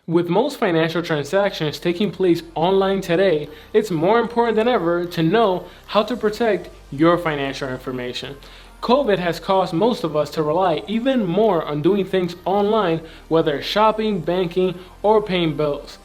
With most financial transactions taking place online today, it's more important than ever to know how to protect your financial information. COVID has caused most of us to rely even more on doing things online, whether shopping, banking, or paying bills.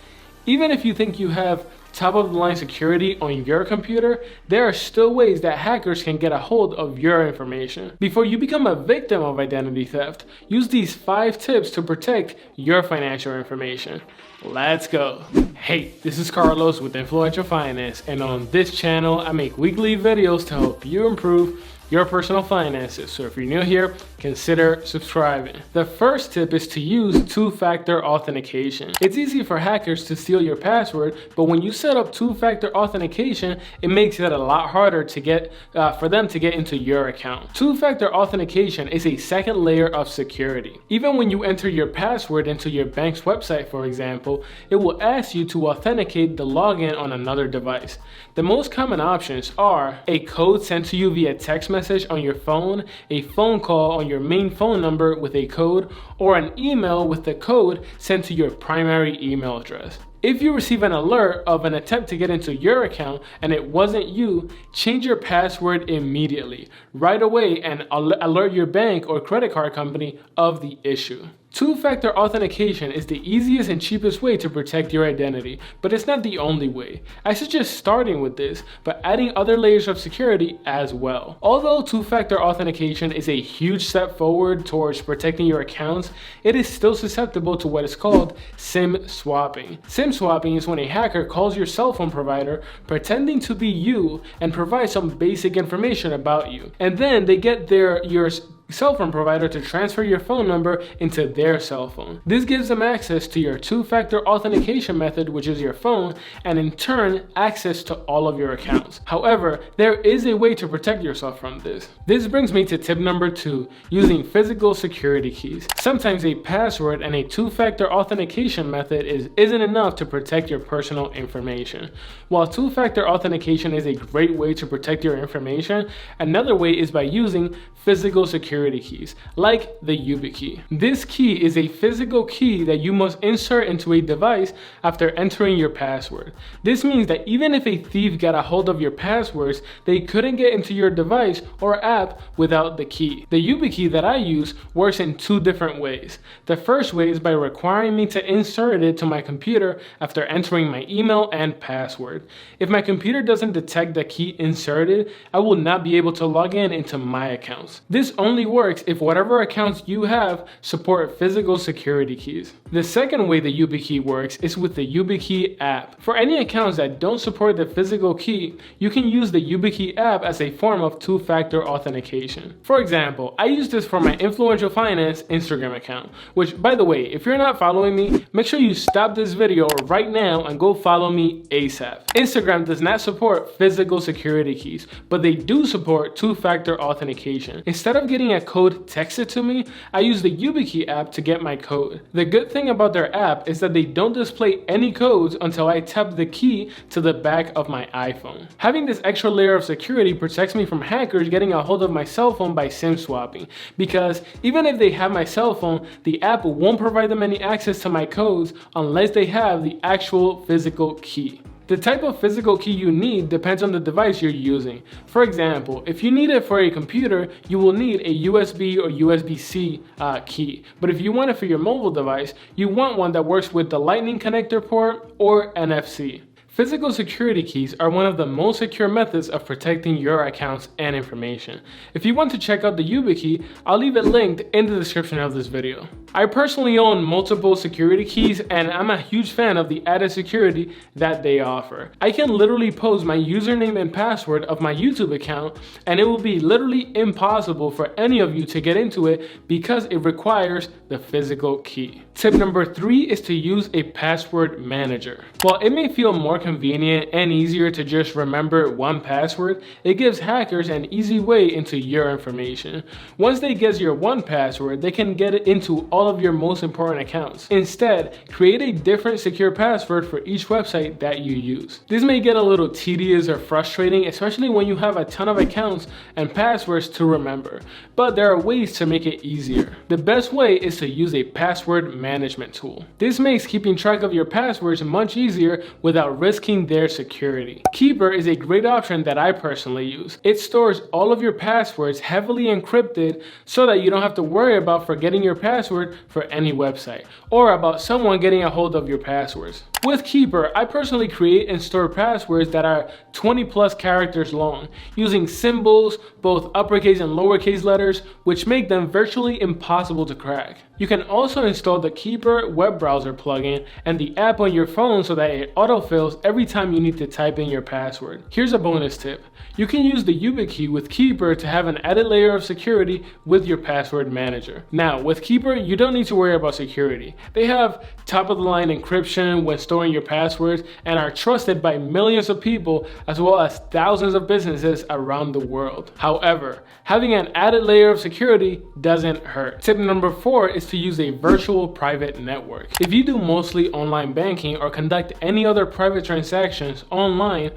Even if you think you have top-of-the-line security on your computer, there are still ways that hackers can get a hold of your information. Before you become a victim of identity theft, use these 5 tips to protect your financial information. Let's go. Hey, this is Carlos with Influential Finance, and on this channel, I make weekly videos to help you improve your personal finances. So if you're new here, consider subscribing. The first tip is to use two-factor authentication. It's easy for hackers to steal your password, but when you set up two-factor authentication, it makes it a lot harder to get for them to get into your account. Two-factor authentication is a second layer of security. Even when you enter your password into your bank's website, for example, it will ask you to authenticate the login on another device. The most common options are a code sent to you via text message on your phone, a phone call on your main phone number with a code, or an email with the code sent to your primary email address. If you receive an alert of an attempt to get into your account and it wasn't you, change your password immediately, right away, and alert your bank or credit card company of the issue. Two-factor authentication is the easiest and cheapest way to protect your identity, but it's not the only way. I suggest starting with this, but adding other layers of security as well. Although two-factor authentication is a huge step forward towards protecting your accounts, it is still susceptible to what is called SIM swapping. SIM swapping is when a hacker calls your cell phone provider pretending to be you and provides some basic information about you. And then they get your cell phone provider to transfer your phone number into their cell phone. This gives them access to your two-factor authentication method, which is your phone, and in turn, access to all of your accounts. However, there is a way to protect yourself from this. This brings me to tip number 2, using physical security keys. Sometimes a password and a two-factor authentication method isn't enough to protect your personal information. While two-factor authentication is a great way to protect your information, another way is by using physical security keys, like the YubiKey. This key is a physical key that you must insert into a device after entering your password. This means that even if a thief got a hold of your passwords, they couldn't get into your device or app without the key. The YubiKey that I use works in 2 different ways. The first way is by requiring me to insert it to my computer after entering my email and password. If my computer doesn't detect the key inserted, I will not be able to log into my accounts. This only works if whatever accounts you have support physical security keys. The second way the YubiKey works is with the YubiKey app. For any accounts that don't support the physical key, you can use the YubiKey app as a form of two-factor authentication. For example, I use this for my Influential Finance Instagram account, which, by the way, if you're not following me, make sure you stop this video right now and go follow me ASAP. Instagram does not support physical security keys, but they do support two-factor authentication. Instead of getting a code texted to me, I use the YubiKey app to get my code. The good thing about their app is that they don't display any codes until I tap the key to the back of my iPhone. Having this extra layer of security protects me from hackers getting a hold of my cell phone by SIM swapping, because even if they have my cell phone, the app won't provide them any access to my codes unless they have the actual physical key. The type of physical key you need depends on the device you're using. For example, if you need it for a computer, you will need a USB or USB-C key. But if you want it for your mobile device, you want one that works with the Lightning connector port or NFC. Physical security keys are one of the most secure methods of protecting your accounts and information. If you want to check out the YubiKey, I'll leave it linked in the description of this video. I personally own multiple security keys, and I'm a huge fan of the added security that they offer. I can literally post my username and password of my YouTube account, and it will be literally impossible for any of you to get into it because it requires the physical key. Tip number 3 is to use a password manager. While it may feel more convenient and easier to just remember one password, it gives hackers an easy way into your information. Once they get your one password, they can get it into all of your most important accounts. Instead, create a different secure password for each website that you use. This may get a little tedious or frustrating, especially when you have a ton of accounts and passwords to remember, but there are ways to make it easier. The best way is to use a password management tool. This makes keeping track of your passwords much easier without risking their security. Keeper is a great option that I personally use. It stores all of your passwords heavily encrypted so that you don't have to worry about forgetting your password for any website or about someone getting a hold of your passwords. With Keeper, I personally create and store passwords that are 20+ characters long, using symbols, both uppercase and lowercase letters, which make them virtually impossible to crack. You can also install the Keeper web browser plugin and the app on your phone so that it autofills every time you need to type in your password. Here's a bonus tip. You can use the YubiKey with Keeper to have an added layer of security with your password manager. Now, with Keeper, you don't need to worry about security. They have top-of-the-line encryption when storing your passwords and are trusted by millions of people as well as thousands of businesses around the world. However, having an added layer of security doesn't hurt. Tip number 4 is to use a virtual private network. If you do mostly online banking or conduct any other private transactions online,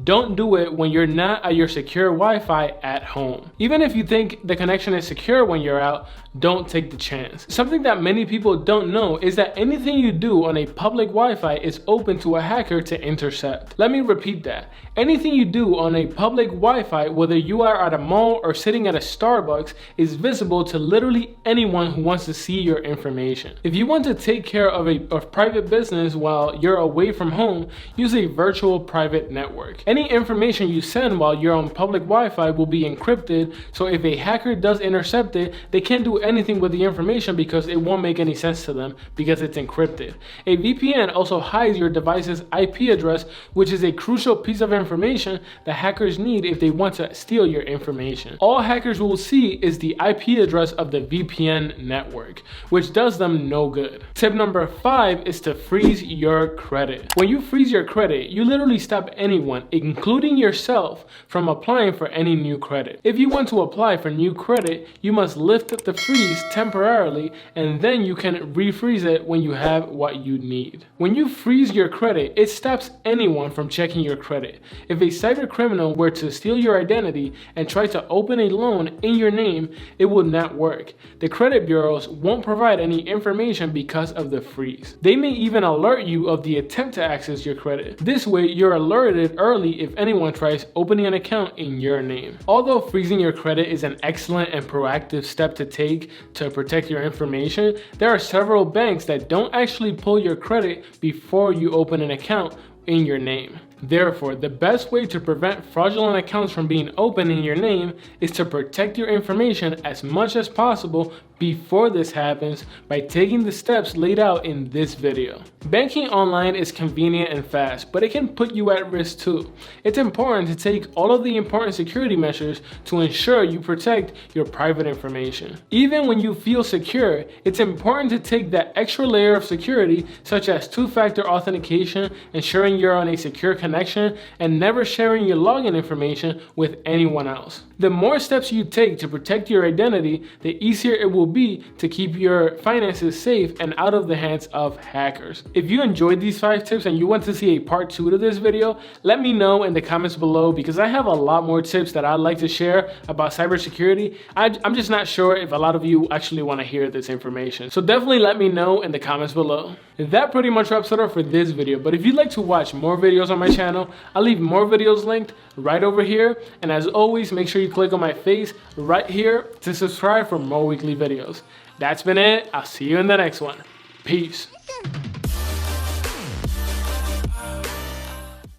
don't do it when you're not at your secure Wi-Fi at home. Even if you think the connection is secure when you're out, don't take the chance. Something that many people don't know is that anything you do on a public Wi-Fi is open to a hacker to intercept. Let me repeat that. Anything you do on a public Wi-Fi, whether you are at a mall or sitting at a Starbucks, is visible to literally anyone who wants to see your information. If you want to take care of a private business while you're away from home, use a virtual private network. Any information you send while you're on public Wi-Fi will be encrypted, so if a hacker does intercept it, they can't do anything with the information because it won't make any sense to them because it's encrypted. A VPN also hides your device's IP address, which is a crucial piece of information that hackers need if they want to steal your information. All hackers will see is the IP address of the VPN network, which does them no good. Tip number 5 is to freeze your credit. When you freeze your credit, you literally stop anyone, including yourself, from applying for any new credit. If you want to apply for new credit, you must lift the freeze temporarily and then you can refreeze it when you have what you need. When you freeze your credit, it stops anyone from checking your credit. If a cyber criminal were to steal your identity and try to open a loan in your name, it would not work. The credit bureaus won't provide any information because of the freeze. They may even alert you of the attempt to access your credit. This way, you're alerted early if anyone tries opening an account in your name. Although freezing your credit is an excellent and proactive step to take to protect your information, there are several banks that don't actually pull your credit before you open an account in your name. Therefore, the best way to prevent fraudulent accounts from being opened in your name is to protect your information as much as possible before this happens by taking the steps laid out in this video. Banking online is convenient and fast, but it can put you at risk too. It's important to take all of the important security measures to ensure you protect your private information. Even when you feel secure, it's important to take that extra layer of security, such as two-factor authentication, ensuring you're on a secure connection, and never sharing your login information with anyone else. The more steps you take to protect your identity, the easier it will be to keep your finances safe and out of the hands of hackers. If you enjoyed these 5 tips and you want to see a part 2 to this video, let me know in the comments below because I have a lot more tips that I'd like to share about cybersecurity. I'm just not sure if a lot of you actually want to hear this information. So definitely let me know in the comments below. That pretty much wraps it up for this video, but if you'd like to watch more videos on my channel, I'll leave more videos linked right over here, and as always, make sure you click on my face right here to subscribe for more weekly videos. That's been it. I'll see you in the next one. Peace.